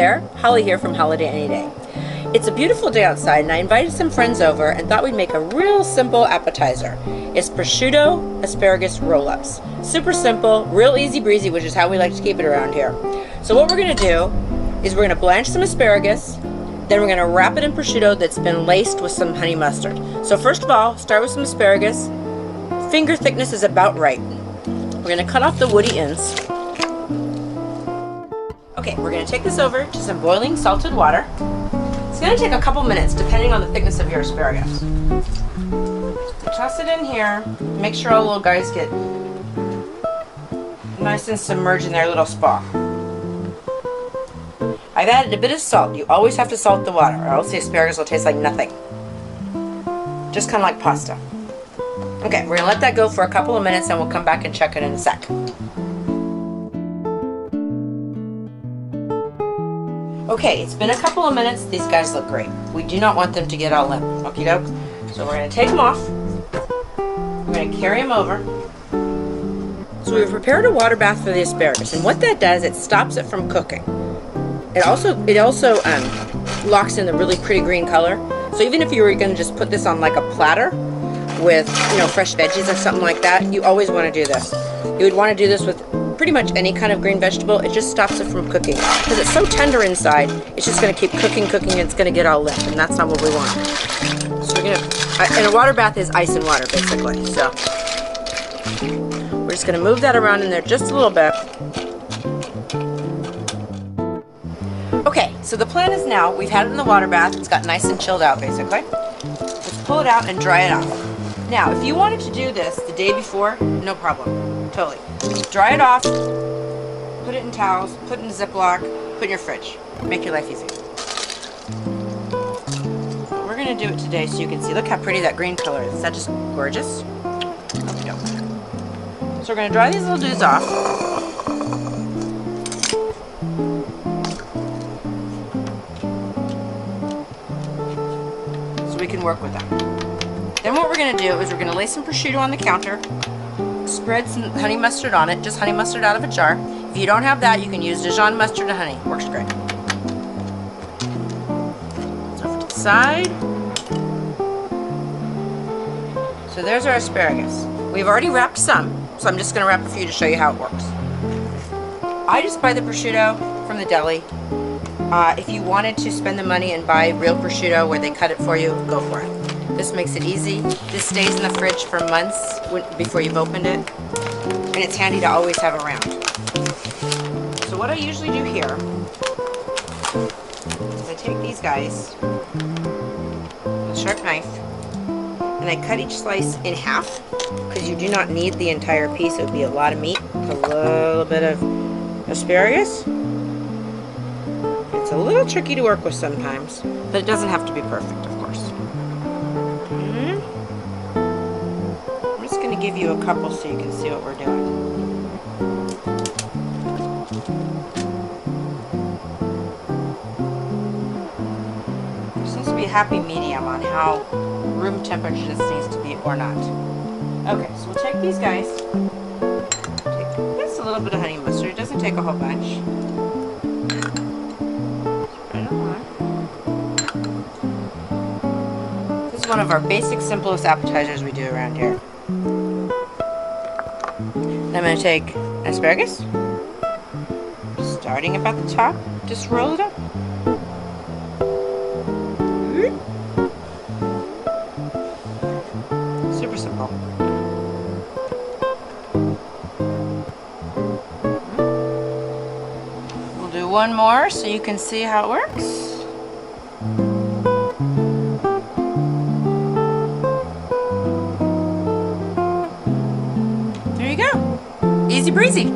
there, Holly here from HolliDay AnyDay. It's a beautiful day outside and I invited some friends over and thought we'd make a real simple appetizer. It's prosciutto asparagus roll-ups. Super simple, real easy breezy, which is how we like to keep it around here. So what we're going to do is we're going to blanch some asparagus, then we're going to wrap it in prosciutto that's been laced with some honey mustard. So first of all, start with some asparagus. Finger thickness is about right. We're going to cut off the woody ends. Okay, we're going to take this over to some boiling salted water. It's going to take a couple minutes depending on the thickness of your asparagus. Toss it in here. Make sure all the little guys get nice and submerged in their little spa. I've added a bit of salt. You always have to salt the water or else the asparagus will taste like nothing. Just kind of like pasta. Okay, we're going to let that go for a couple of minutes and we'll come back and check it in a sec. Okay, it's been a couple of minutes. These guys look great. We do not want them to get all limp. Okie doke. So we're going to take them off. We're going to carry them over. So we've prepared a water bath for the asparagus, and what that does, it stops it from cooking. It also locks in the really pretty green color. So even if you were going to just put this on like a platter with, you know, fresh veggies or something like that, you always want to do this. You would want to do this with pretty much any kind of green vegetable. It just stops it from cooking because it's so tender inside. It's just going to keep cooking, and it's going to get all limp, and that's not what we want. So we're going to, and a water bath is ice and water basically. So we're just going to move that around in there just a little bit. Okay, so the plan is now we've had it in the water bath. It's got nice and chilled out basically. Let's pull it out and dry it off. Now, if you wanted to do this the day before, no problem, totally. Dry it off, put it in towels, put it in a Ziploc, put it in your fridge. Make your life easy. We're going to do it today so you can see. Look how pretty that green color is. Is that just gorgeous? Okay. So we're going to dry these little dudes off. So we can work with them. Then what we're going to do is we're going to lay some prosciutto on the counter. Spread some honey mustard on it, just honey mustard out of a jar. If you don't have that, you can use Dijon mustard and honey. Works great. So off to the side. So there's our asparagus. We've already wrapped some, so I'm just going to wrap a few to show you how it works. I just buy the prosciutto from the deli. If you wanted to spend the money and buy real prosciutto where they cut it for you, go for it. This makes it easy. This stays in the fridge for months before you've opened it, and it's handy to always have around. So what I usually do here is I take these guys with a sharp knife and I cut each slice in half because you do not need the entire piece. It would be a lot of meat, a little bit of asparagus. It's a little tricky to work with sometimes, but it doesn't have to be perfect, of course. I'm just going to give you a couple so you can see what we're doing. There seems to be a happy medium on how room temperature this needs to be or not. Okay, so we'll take these guys. Take just a little bit of honey mustard. It doesn't take a whole bunch. One of our basic, simplest appetizers we do around here. Then I'm going to take asparagus, starting about the top, just roll it up. Super simple. We'll do one more so you can see how it works. Easy breezy.